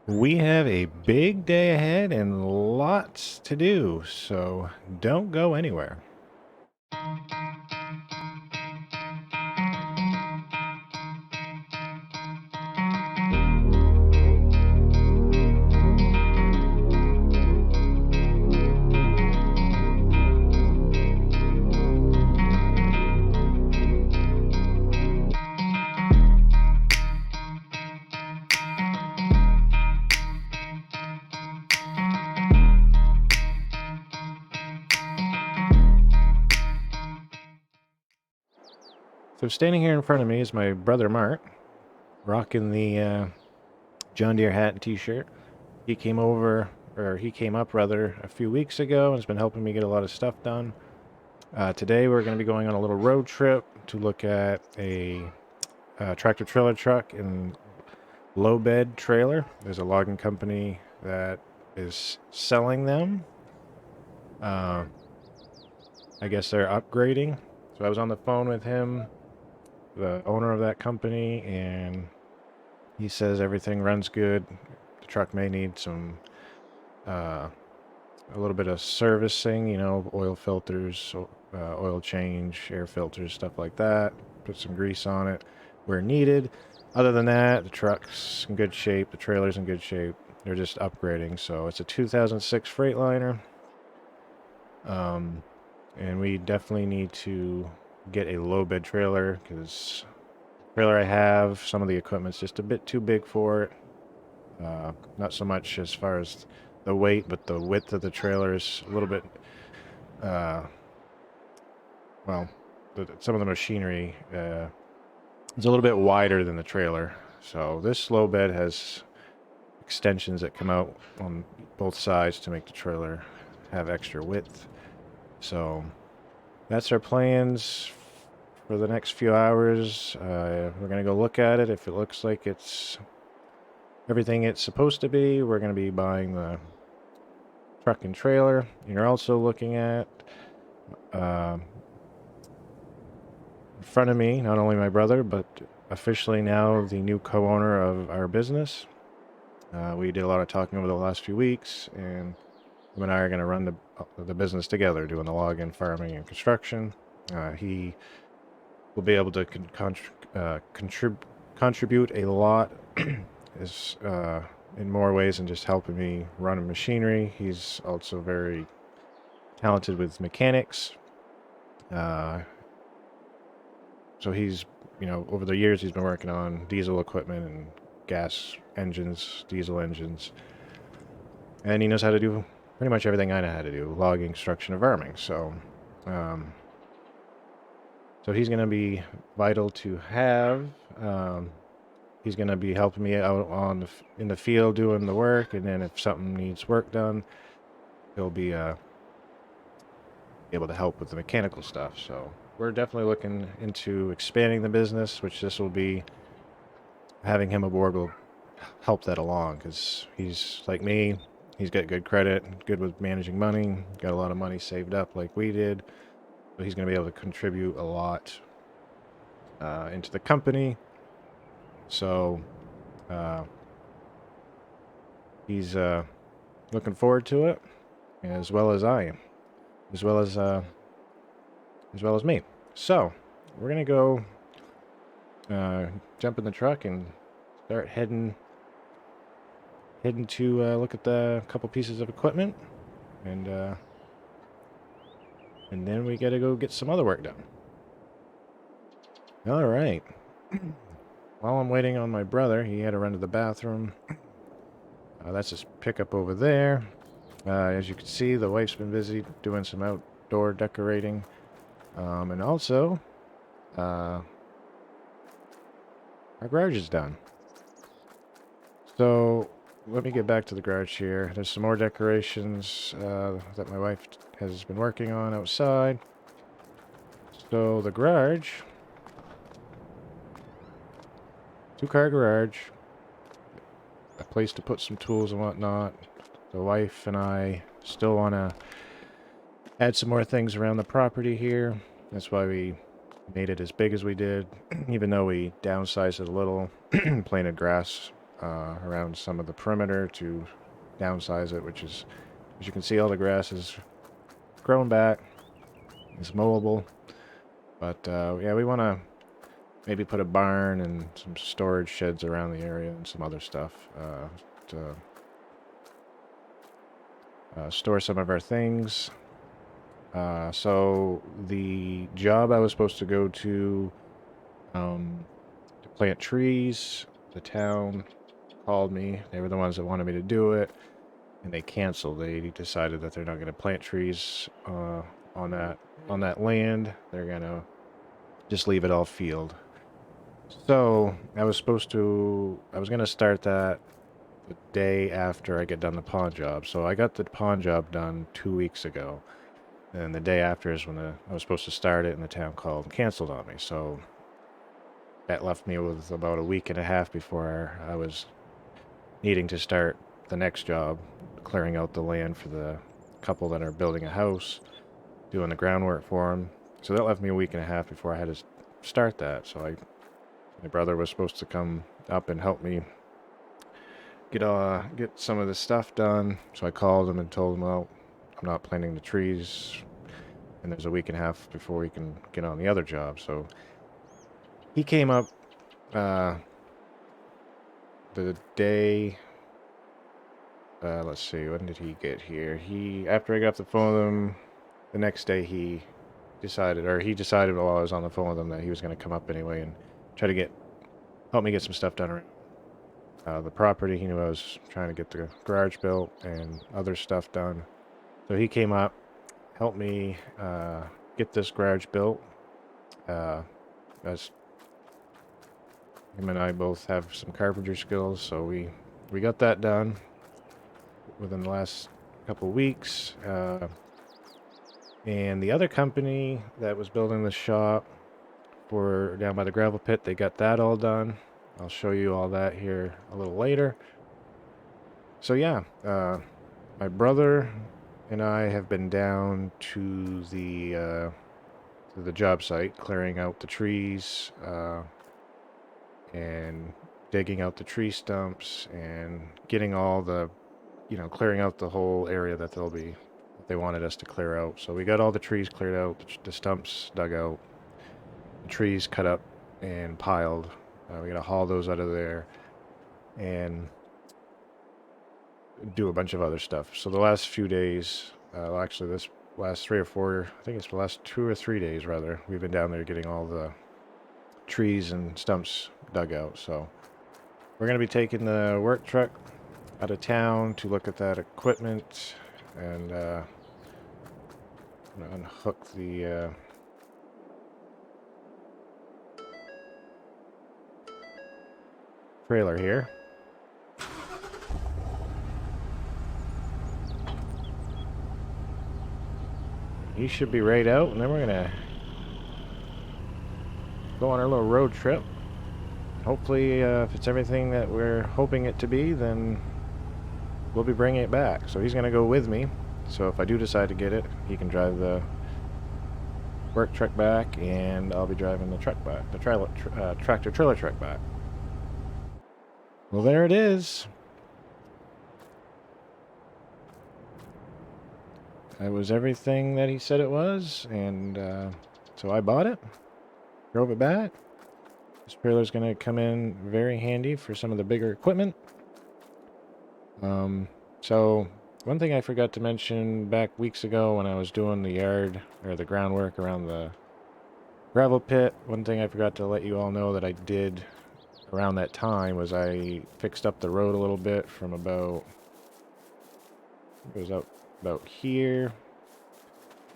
We have a big day ahead and lots to do, so don't go anywhere. So standing here in front of me is my brother Mark, rocking the John Deere hat and t-shirt. He came over, or he came up rather, a few weeks ago and has been helping me get a lot of stuff done. Today we're going to be going on a little road trip to look at a tractor trailer truck and low bed trailer. There's a logging company that is selling them. Uh, I guess they're upgrading. So I was on the phone with him, the owner of that company, and he says everything runs good. The truck may need some, a little bit of servicing, oil filters, oil change, air filters, stuff like that. Put some grease on it where needed. Other than that, the truck's in good shape. The trailer's in good shape. They're just upgrading. So it's a 2006 Freightliner. And we definitely need to get a low bed trailer because the trailer I have, some of the equipment's just a bit too big for it. Not so much as far as the weight, but the width of the trailer is a little bit, uh, well, some of the machinery is a little bit wider than the trailer. So this low bed has extensions that come out on both sides to make the trailer have extra width. So that's our plans for the next few hours. We're going to go look at it. If it looks like it's everything it's supposed to be, we're going to be buying the truck and trailer. You're also looking at in front of me, not only my brother, but officially now the new co-owner of our business. We did a lot of talking over the last few weeks, and him and I are going to run the business together, doing the login, farming, and construction. He will be able to contribute a lot is in more ways than just helping me run a machinery. He's also very talented with mechanics. So he's, over the years he's been working on diesel equipment and gas engines, diesel engines, and he knows how to do pretty much everything I know how to do: logging, construction, and farming. Um, so he's going to be vital to have. He's going to be helping me out in the field doing the work, and then if something needs work done, he'll be able to help with the mechanical stuff. So we're definitely looking into expanding the business, which this will be. Having him aboard will help that along because he's like me. He's got good credit, good with managing money, got a lot of money saved up like we did. So he's going to be able to contribute a lot into the company. So he's looking forward to it, as well as I am, as well as me. So we're gonna go jump in the truck and start heading to look at the couple pieces of equipment, and then we gotta go get some other work done. All right. While I'm waiting on my brother, he had to run to the bathroom. That's his pickup over there. As you can see, the wife's been busy doing some outdoor decorating. And also, our garage is done. So, let me get back to the garage here. There's some more decorations that my wife has been working on outside. So, the garage, two-car garage, a place to put some tools and whatnot. The wife and I still want to add some more things around the property here. That's why we made it as big as we did, even though we downsized it a little, planted grass around some of the perimeter to downsize it, which is, as you can see, all the grass is grown back. It's mowable. But yeah, we want to maybe put a barn and some storage sheds around the area and some other stuff to store some of our things. So the job I was supposed to go to plant trees, the town called me. They were the ones that wanted me to do it, and they canceled. They decided that they're not going to plant trees on that land. They're going to just leave it all field. So I was going to start that the day after I get done the pawn job. So I got the pawn job done 2 weeks ago. And the day after is when I was supposed to start it, and the town called and canceled on me. So that left me with about a week and a half before I was needing to start the next job, clearing out the land for the couple that are building a house, doing the groundwork for them. So that left me a week and a half before I had to start that. So my brother was supposed to come up and help me get some of the stuff done. So I called him and told him, well, I'm not planting the trees, and there's a week and a half before we can get on the other job. So he came up the day, let's see, when did he get here? After I got off the phone with him, the next day he decided while I was on the phone with him that he was going to come up anyway and try to help me get some stuff done around the property. He knew I was trying to get the garage built and other stuff done. So he came up, helped me get this garage built. As him and I both have some carpentry skills, so we got that done within the last couple weeks. And the other company that was building the shop down by the gravel pit, they got that all done. I'll show you all that here a little later. So yeah, my brother and I have been down to the job site, clearing out the trees and digging out the tree stumps and getting all the, clearing out the whole area that they wanted us to clear out. So we got all the trees cleared out, the stumps dug out, the trees cut up and piled. We got to haul those out of there and do a bunch of other stuff. So the last few days, actually this last 3 or 4, I think it's the last 2 or 3 days rather, we've been down there getting all the trees and stumps dug out. So we're going to be taking the work truck out of town to look at that equipment and unhook the trailer here. He should be right out, and then we're gonna go on our little road trip. Hopefully, if it's everything that we're hoping it to be, then we'll be bringing it back. So he's gonna go with me. So if I do decide to get it, he can drive the work truck back, and I'll be driving the truck back, the tractor trailer truck back. Well, there it is. It was everything that he said it was, and so I bought it, drove it back. This trailer's going to come in very handy for some of the bigger equipment. So one thing I forgot to mention back weeks ago when I was doing the yard or the groundwork around the gravel pit, one thing I forgot to let you all know that I did around that time was I fixed up the road a little bit from about, it goes up about here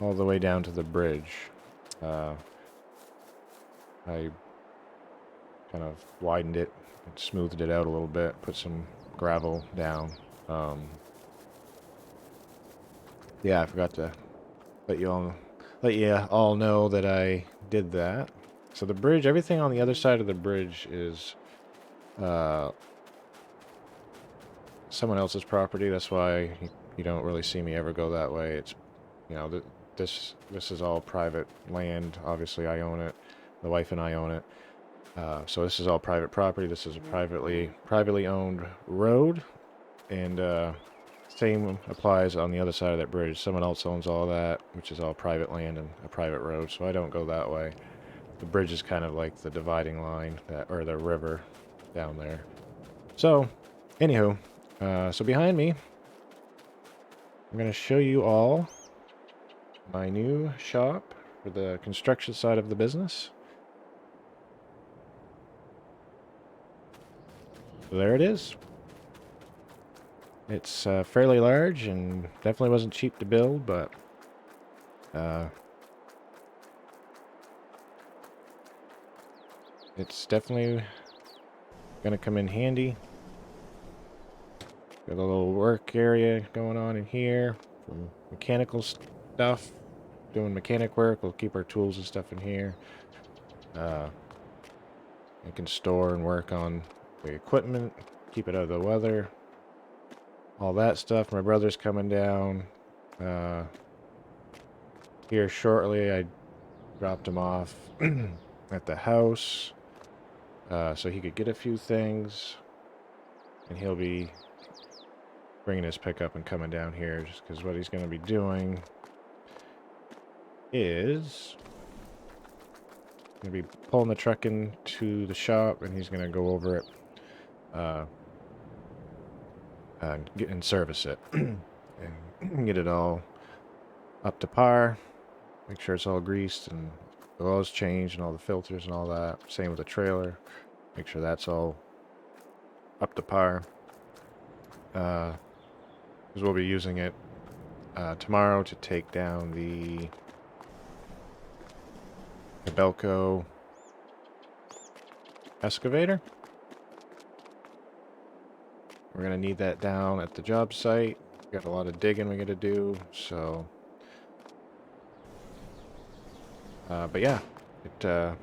all the way down to the bridge. I kind of widened it and smoothed it out a little bit, put some gravel down. Yeah, I forgot to let you all know that I did that. So the bridge, everything on the other side of the bridge is someone else's property. That's why you don't really see me ever go that way. It's, this is all private land. Obviously, I own it. The wife and I own it. So this is all private property. This is a privately owned road, and same applies on the other side of that bridge. Someone else owns all that, which is all private land and a private road. So I don't go that way. The bridge is kind of like the dividing line, or the river down there. So, anywho, so behind me, I'm going to show you all my new shop for the construction side of the business. So there it is. It's fairly large and definitely wasn't cheap to build, but it's definitely going to come in handy. Got a little work area going on in here for mechanical stuff. Doing mechanic work. We'll keep our tools and stuff in here. You can store and work on the equipment. Keep it out of the weather. All that stuff. My brother's coming down here shortly. I dropped him off at the house so he could get a few things. And he'll be bringing his pickup and coming down here, just because what he's going to be doing is going to be pulling the truck into the shop, and he's going to go over it and service it and get it all up to par, make sure it's all greased and the oil's changed and all the filters and all that. Same with the trailer, make sure that's all up to par, because we'll be using it tomorrow to take down the Kobelco excavator. We're going to need that down at the job site. Got a lot of digging we got to do, so... but yeah, the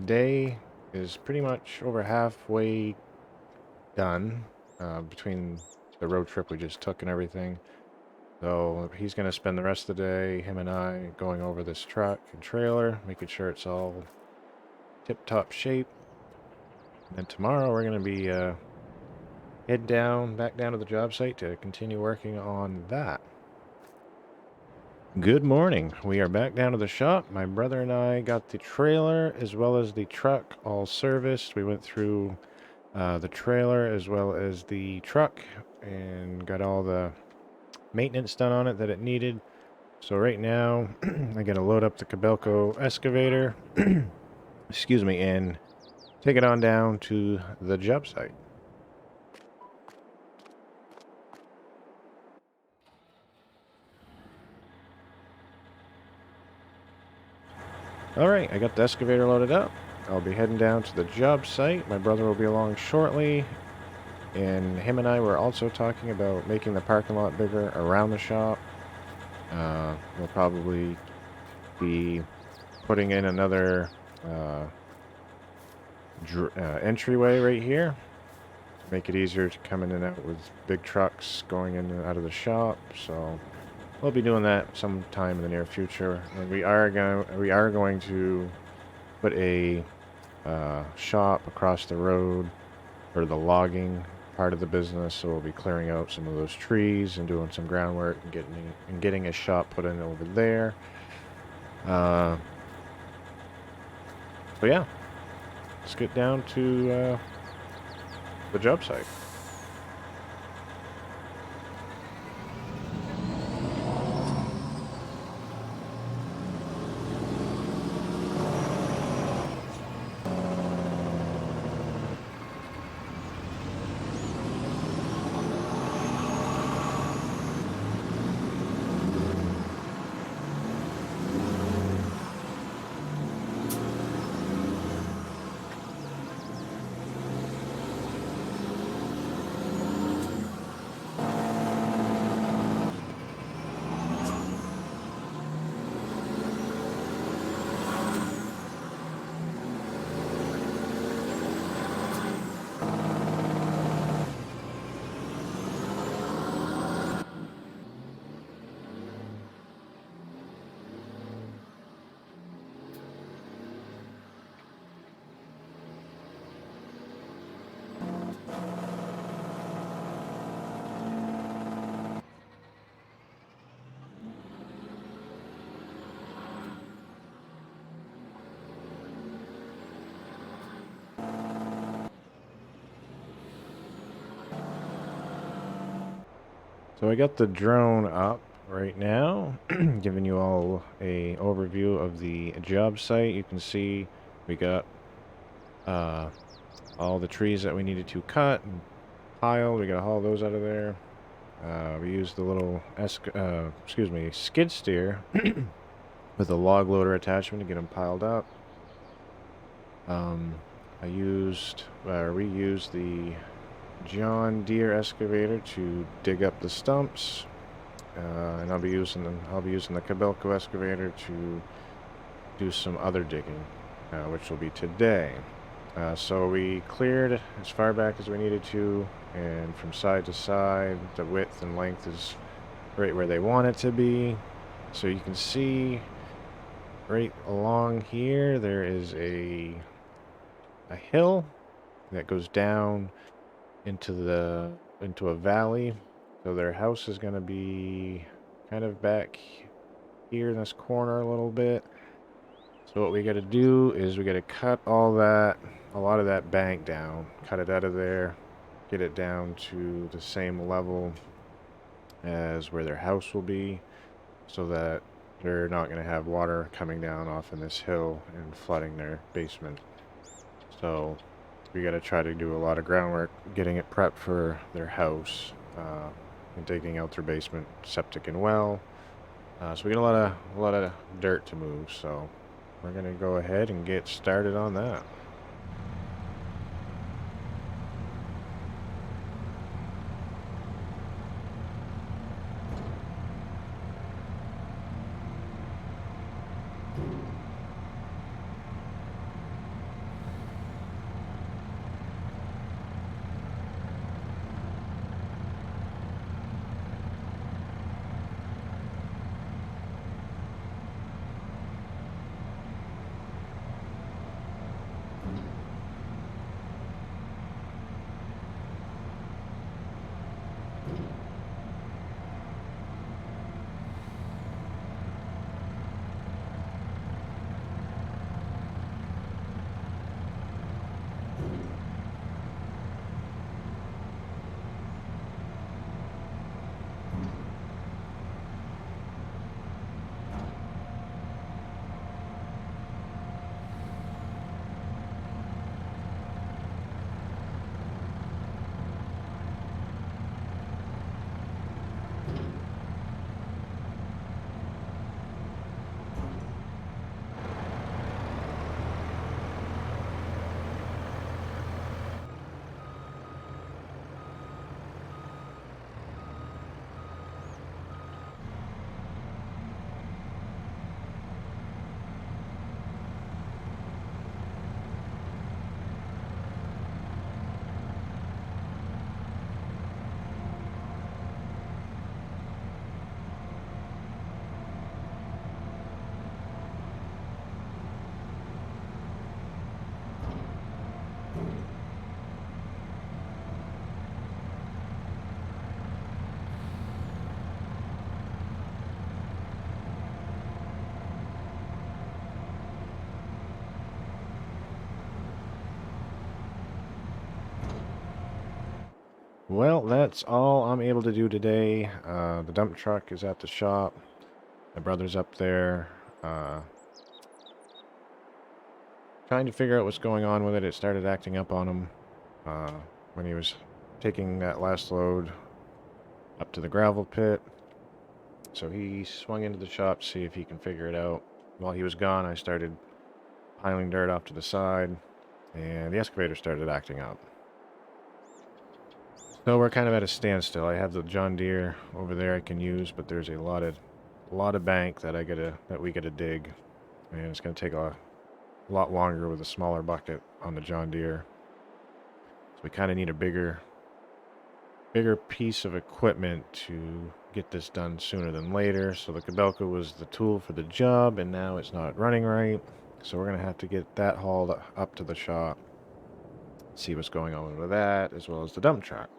day is pretty much over halfway done between the road trip we just took and everything. So he's going to spend the rest of the day, him and I, going over this truck and trailer, making sure it's all tip-top shape. And then tomorrow we're going to be head back down to the job site to continue working on that. Good morning. We are back down to the shop. My brother and I got the trailer as well as the truck all serviced. We went through the trailer as well as the truck and got all the maintenance done on it that it needed. So right now I gotta load up the Kobelco excavator excuse me, and take it on down to the job site. Alright, I got the excavator loaded up. I'll be heading down to the job site. My brother will be along shortly, and him and I were also talking about making the parking lot bigger around the shop. We'll probably be putting in another entryway right here to make it easier to come in and out with big trucks going in and out of the shop. So we'll be doing that sometime in the near future. And we are going to put a shop across the road for the logging part of the business. So we'll be clearing out some of those trees and doing some groundwork and getting a shop put in over there. So yeah, let's get down to the job site. So I got the drone up right now, giving you all a overview of the job site. You can see we got uh, all the trees that we needed to cut and pile. We got to haul those out of there. We used the little skid steer with a log loader attachment to get them piled up. We used the John Deere excavator to dig up the stumps, and I'll be using the Kobelco excavator to do some other digging, which will be today. So we cleared as far back as we needed to, and from side to side, the width and length is right where they want it to be. So you can see right along here there is a hill that goes down into a valley. So their house is going to be kind of back here in this corner a little bit. So what we got to do is we got to cut a lot of that bank down, cut it out of there, get it down to the same level as where their house will be, so that they're not going to have water coming down off in this hill and flooding their basement. So we got to try to do a lot of groundwork, getting it prepped for their house, and digging out their basement, septic and well. So we got a lot of dirt to move. So we're gonna go ahead and get started on that. Well, that's all I'm able to do today. The dump truck is at the shop. My brother's up there, trying to figure out what's going on with it. It started acting up on him when he was taking that last load up to the gravel pit. So he swung into the shop to see if he can figure it out. While he was gone, I started piling dirt off to the side, and the excavator started acting up. So we're kind of at a standstill. I have the John Deere over there I can use, but there's a lot of bank that we gotta dig, and it's gonna take a lot longer with a smaller bucket on the John Deere. So we kind of need a bigger piece of equipment to get this done sooner than later. So the Kobelco was the tool for the job, and now it's not running right. So we're gonna have to get that hauled up to the shop, see what's going on with that, as well as the dump truck.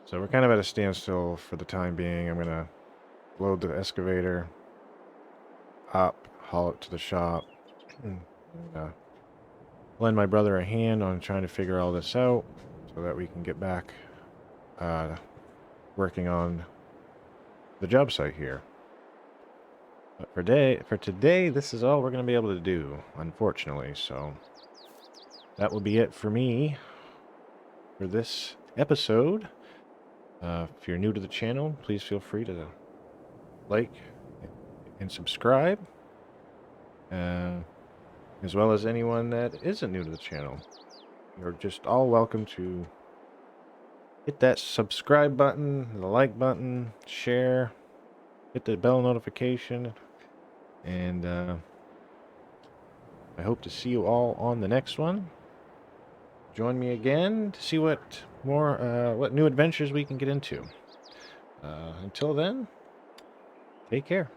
So we're kind of at a standstill for the time being. I'm gonna load the excavator up, haul it to the shop, and lend my brother a hand on trying to figure all this out so that we can get back working on the job site here. But for today, this is all we're going to be able to do, unfortunately. So that will be it for me for this episode. If you're new to the channel, please feel free to like and subscribe, as well as anyone that isn't new to the channel. You're just all welcome to hit that subscribe button, the like button, share, hit the bell notification, and I hope to see you all on the next one. Join me again to see what new adventures we can get into. Until then, take care.